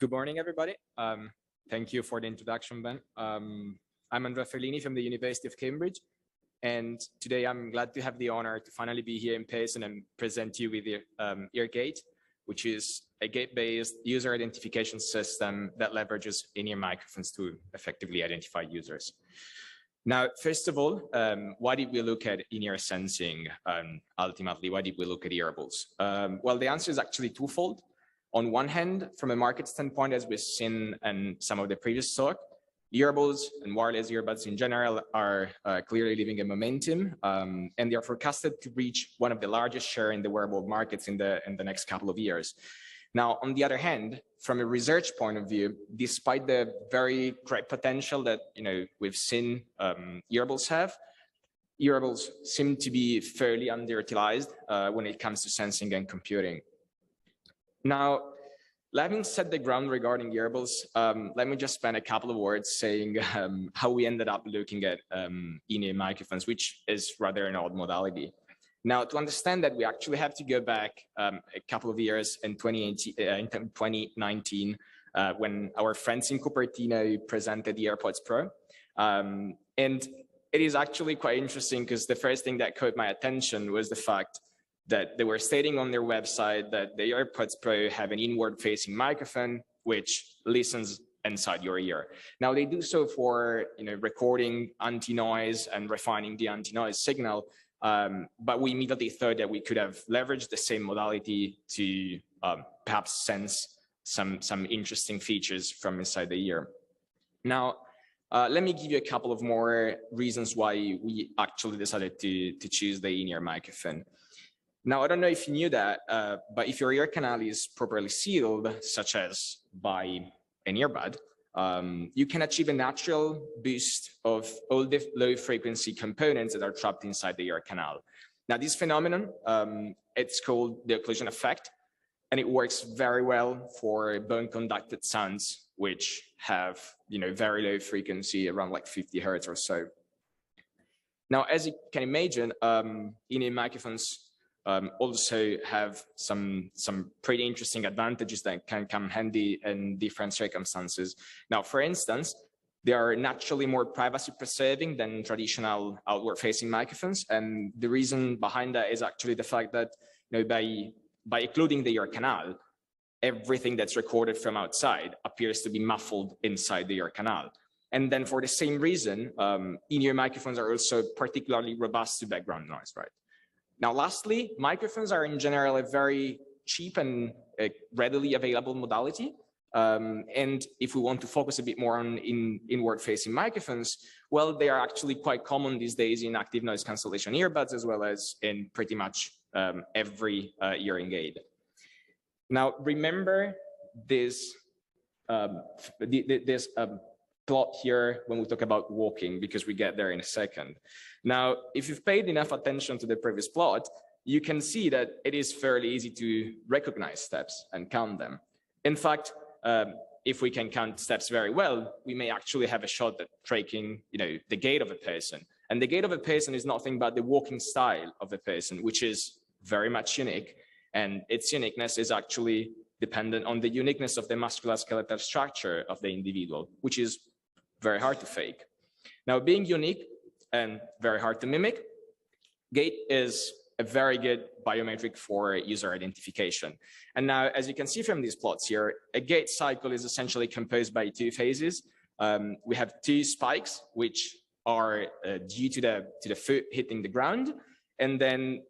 Good morning, everybody. Thank you for the introduction, Ben. I'm Andrea Ferlini from the University of Cambridge, and today I'm glad to have the honor to finally be here in person and present you with EarGate, which is a gait-based user identification system that leverages in-ear microphones to effectively identify users. Now, first of all, why did we look at in-ear sensing? Ultimately, why did we look at earables? Well, the answer is actually twofold. On one hand, from a market standpoint, as we've seen in some of the previous talk, earables and wireless earbuds in general are clearly living a momentum, and they are forecasted to reach one of the largest share in the wearable markets in the next couple of years. Now, on the other hand, from a research point of view, despite the very great potential that we've seen earables have, earables seem to be fairly underutilized when it comes to sensing and computing. Now, having set the ground regarding earables, let me just spend a couple of words saying how we ended up looking at in-ear microphones, which is rather an odd modality. Now, to understand that, we actually have to go back a couple of years in 2019, when our friends in Cupertino presented the AirPods Pro. And it is actually quite interesting because the first thing that caught my attention was the fact that they were stating on their website that the AirPods Pro have an inward-facing microphone, which listens inside your ear. Now, they do so for recording anti-noise and refining the anti-noise signal, but we immediately thought that we could have leveraged the same modality to perhaps sense some interesting features from inside the ear. Now, let me give you a couple of more reasons why we actually decided to choose the in-ear microphone. Now, I don't know if you knew that, but if your ear canal is properly sealed, such as by an earbud, you can achieve a natural boost of all the low frequency components that are trapped inside the ear canal. Now, this phenomenon, it's called the occlusion effect, and it works very well for bone conducted sounds, which have very low frequency, around like 50 hertz or so. Now, as you can imagine, in-ear microphones also have some pretty interesting advantages that can come handy in different circumstances. Now, for instance, they are naturally more privacy preserving than traditional outward facing microphones. And the reason behind that is actually the fact that by occluding the ear canal, everything that's recorded from outside appears to be muffled inside the ear canal. And then for the same reason, in-ear microphones are also particularly robust to background noise, right? Now, lastly, microphones are in general a very cheap and readily available modality. And if we want to focus a bit more on inward-facing microphones, well, they are actually quite common these days in active noise cancellation earbuds, as well as in pretty much every hearing aid. Now, remember this plot here when we talk about walking, because we get there in a second. Now, if you've paid enough attention to the previous plot, you can see that it is fairly easy to recognize steps and count them. In fact, if we can count steps very well, we may actually have a shot at tracking the gait of a person. And the gait of a person is nothing but the walking style of a person, which is very much unique. And its uniqueness is actually dependent on the uniqueness of the musculoskeletal structure of the individual, which is very hard to fake. Now, being unique and very hard to mimic, gait is a very good biometric for user identification. And now, as you can see from these plots here, a gait cycle is essentially composed by two phases. We have two spikes, which are due to the foot hitting the ground, and then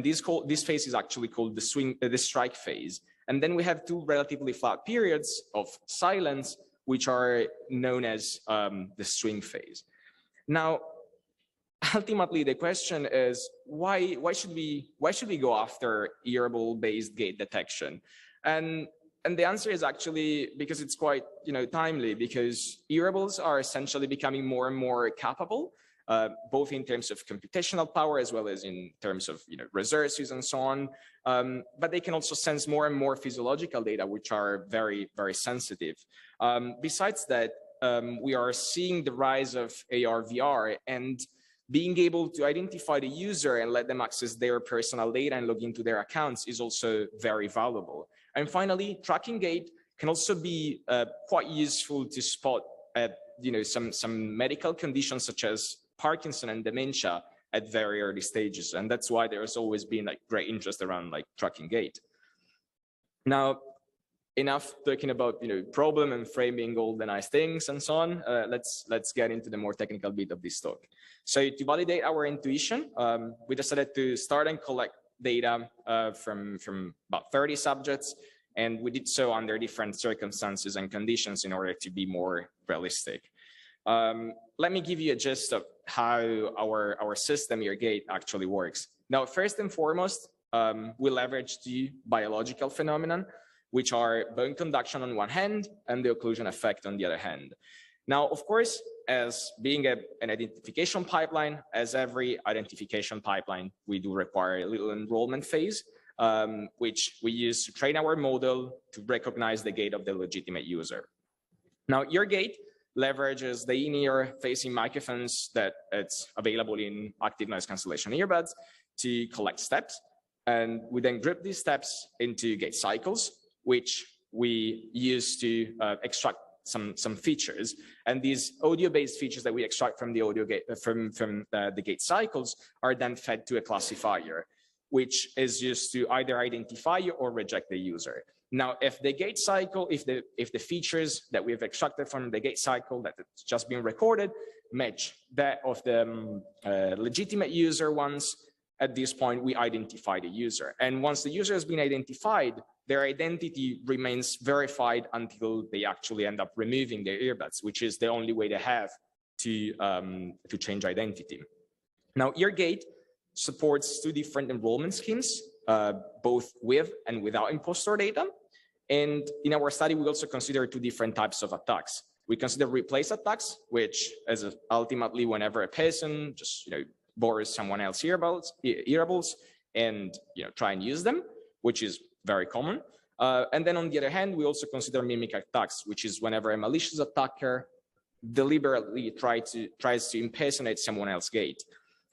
this phase is actually called the strike phase. And then we have two relatively flat periods of silence, which are known as the swing phase. Now, ultimately, the question is why should we go after earable-based gait detection? And the answer is actually because it's quite timely, because earables are essentially becoming more and more capable, both in terms of computational power as well as in terms of resources and so on. But they can also sense more and more physiological data, which are very, very sensitive. Besides that, we are seeing the rise of AR, VR, and being able to identify the user and let them access their personal data and log into their accounts is also very valuable. And finally, tracking gait can also be quite useful to spot some medical conditions such as Parkinson and dementia at very early stages. And that's why there's always been like great interest around like tracking gait. Now, enough talking about problem and framing all the nice things and so on. Let's get into the more technical bit of this talk. So to validate our intuition, we decided to start and collect data from about 30 subjects, and we did so under different circumstances and conditions in order to be more realistic. Let me give you a gist of how our system, EarGate, actually works. Now, first and foremost, we leverage the biological phenomenon, which are bone conduction on one hand and the occlusion effect on the other hand. Now, of course, as being an identification pipeline, as every identification pipeline, we do require a little enrollment phase, which we use to train our model to recognize the gait of the legitimate user. Now, EarGate leverages the in-ear facing microphones that it's available in active noise cancellation earbuds to collect steps. And we then group these steps into gait cycles, which we use to extract some features. And these audio-based features that we extract from the audio gate from the gait cycles are then fed to a classifier, which is used to either identify or reject the user. Now, if the gait cycle, if the features that we've extracted from the gait cycle that it's just been recorded match that of the legitimate user ones, at this point we identify the user. And once the user has been identified, their identity remains verified until they actually end up removing their earbuds, which is the only way they have to change identity. Now, EarGate supports two different enrollment schemes, both with and without impostor data. And in our study, we also consider two different types of attacks. We consider replace attacks, which is ultimately whenever a person just borrows someone else's earables and try and use them, which is very common. And then on the other hand, we also consider mimic attacks, which is whenever a malicious attacker deliberately tries to impersonate someone else's gait.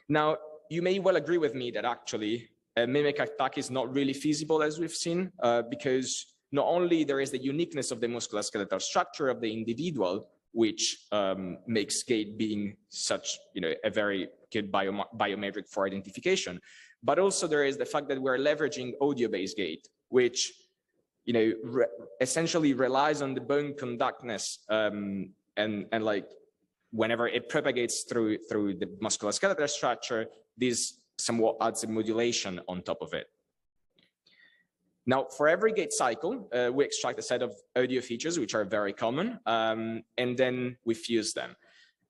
Now, you may well agree with me that actually a mimic attack is not really feasible, as we've seen, because not only there is the uniqueness of the musculoskeletal structure of the individual, which makes gait being such a very good biometric for identification, but also there is the fact that we're leveraging audio-based gait, which essentially relies on the bone conductness and like whenever it propagates through the musculoskeletal structure, this somewhat adds a modulation on top of it. Now, for every gait cycle, we extract a set of audio features, which are very common, and then we fuse them.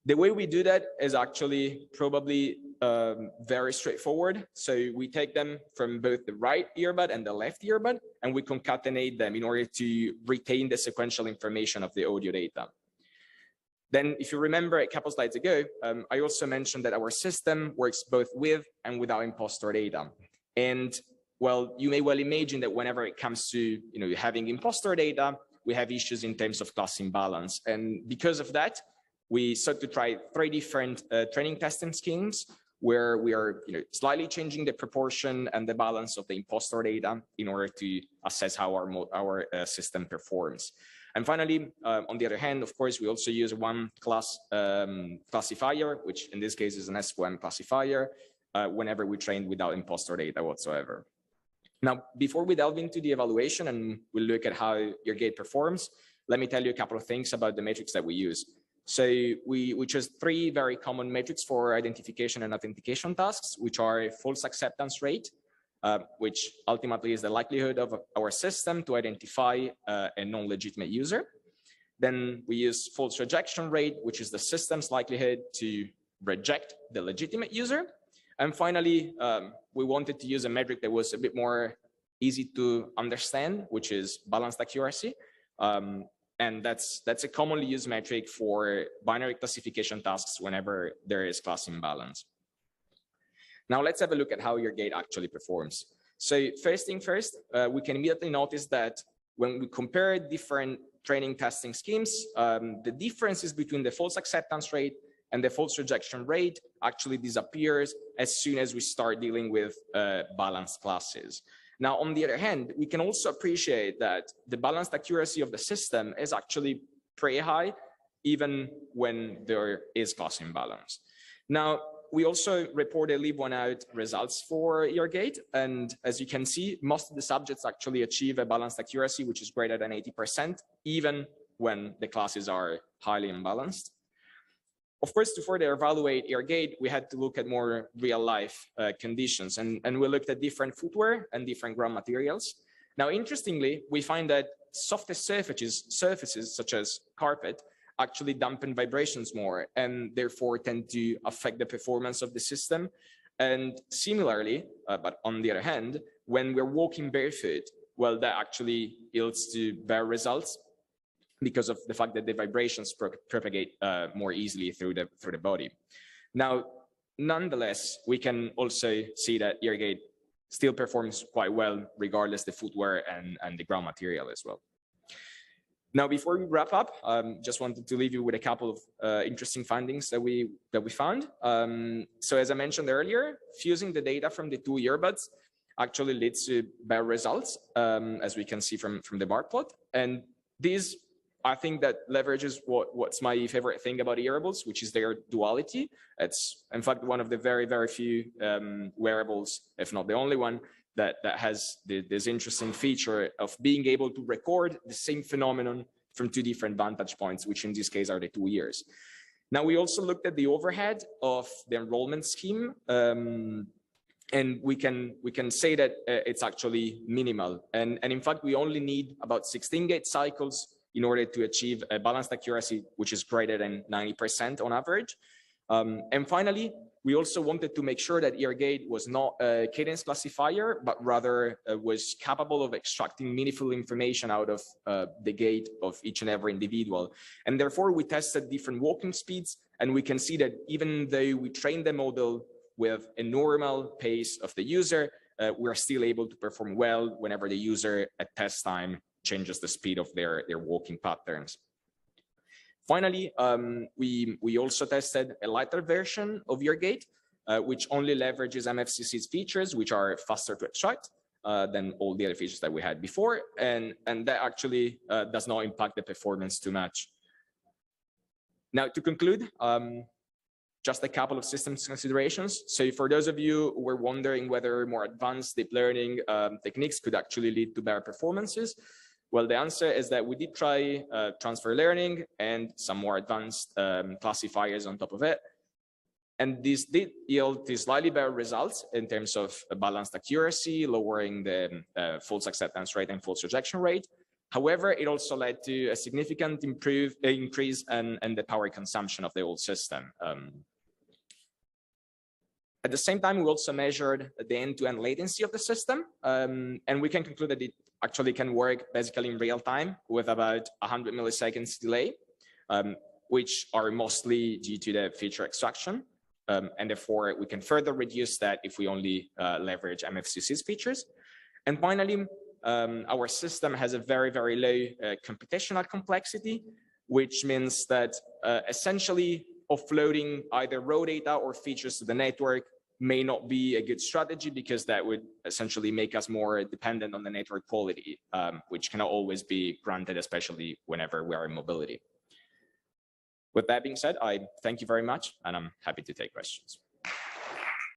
The way we do that is actually probably very straightforward. So we take them from both the right earbud and the left earbud, and we concatenate them in order to retain the sequential information of the audio data. Then, if you remember a couple slides ago, I also mentioned that our system works both with and without impostor data. And well, you may well imagine that whenever it comes to having impostor data, we have issues in terms of class imbalance. And because of that, we sought to try 3 different training testing schemes where we are slightly changing the proportion and the balance of the impostor data in order to assess how our system performs. And finally, on the other hand, of course, we also use one class classifier, which in this case is an SQM classifier, whenever we train without impostor data whatsoever. Now, before we delve into the evaluation and we look at how EarGate performs, let me tell you a couple of things about the metrics that we use. So we chose 3 very common metrics for identification and authentication tasks, which are false acceptance rate, which ultimately is the likelihood of our system to identify a non-legitimate user. Then we use false rejection rate, which is the system's likelihood to reject the legitimate user. And finally, we wanted to use a metric that was a bit more easy to understand, which is balanced accuracy. And that's a commonly used metric for binary classification tasks whenever there is class imbalance. Now let's have a look at how EarGate actually performs. So first thing first, we can immediately notice that when we compare different training testing schemes, the differences between the false acceptance rate and the false rejection rate actually disappears as soon as we start dealing with balanced classes. Now, on the other hand, we can also appreciate that the balanced accuracy of the system is actually pretty high, even when there is class imbalance. Now, we also reported leave one out results for EarGate. And as you can see, most of the subjects actually achieve a balanced accuracy, which is greater than 80%, even when the classes are highly imbalanced. Of course, to further evaluate EarGate, we had to look at more real life conditions, and we looked at different footwear and different ground materials. Now, interestingly, we find that softest surfaces such as carpet actually dampen vibrations more and therefore tend to affect the performance of the system. And similarly, but on the other hand, when we're walking barefoot, well, that actually yields to better results because of the fact that the vibrations propagate more easily through the body. Now, nonetheless, we can also see that EarGate still performs quite well regardless the footwear and the ground material as well. Now, before we wrap up, just wanted to leave you with a couple of interesting findings that we found. So as I mentioned earlier, fusing the data from the two earbuds actually leads to better results, as we can see from the bar plot. And these, I think, that leverages what's my favorite thing about earables, which is their duality. It's, in fact, one of the very, very few wearables, if not the only one, that has this interesting feature of being able to record the same phenomenon from two different vantage points, which in this case are the two ears. Now, we also looked at the overhead of the enrollment scheme, and we can say that it's actually minimal. And in fact, we only need about 16 gate cycles in order to achieve a balanced accuracy, which is greater than 90% on average. And finally, we also wanted to make sure that EarGate was not a cadence classifier, but rather was capable of extracting meaningful information out of the gait of each and every individual. And therefore, we tested different walking speeds, and we can see that even though we trained the model with a normal pace of the user, we're still able to perform well whenever the user at test time changes the speed of their walking patterns. Finally, we also tested a lighter version of EarGate, which only leverages MFCC's features, which are faster to extract than all the other features that we had before. And that actually does not impact the performance too much. Now, to conclude, just a couple of systems considerations. So for those of you who were wondering whether more advanced deep learning techniques could actually lead to better performances, well, the answer is that we did try transfer learning and some more advanced classifiers on top of it. And this did yield to slightly better results in terms of balanced accuracy, lowering the false acceptance rate and false rejection rate. However, it also led to a significant increase in the power consumption of the whole system. At the same time, we also measured the end-to-end latency of the system, and we can conclude that it actually can work basically in real time with about 100 milliseconds delay, which are mostly due to the feature extraction. And therefore, we can further reduce that if we only leverage MFCC's features. And finally, our system has a very, very low computational complexity, which means that essentially offloading either raw data or features to the network may not be a good strategy, because that would essentially make us more dependent on the network quality, which cannot always be granted, especially whenever we are in mobility. With that being said, I thank you very much, and I'm happy to take questions.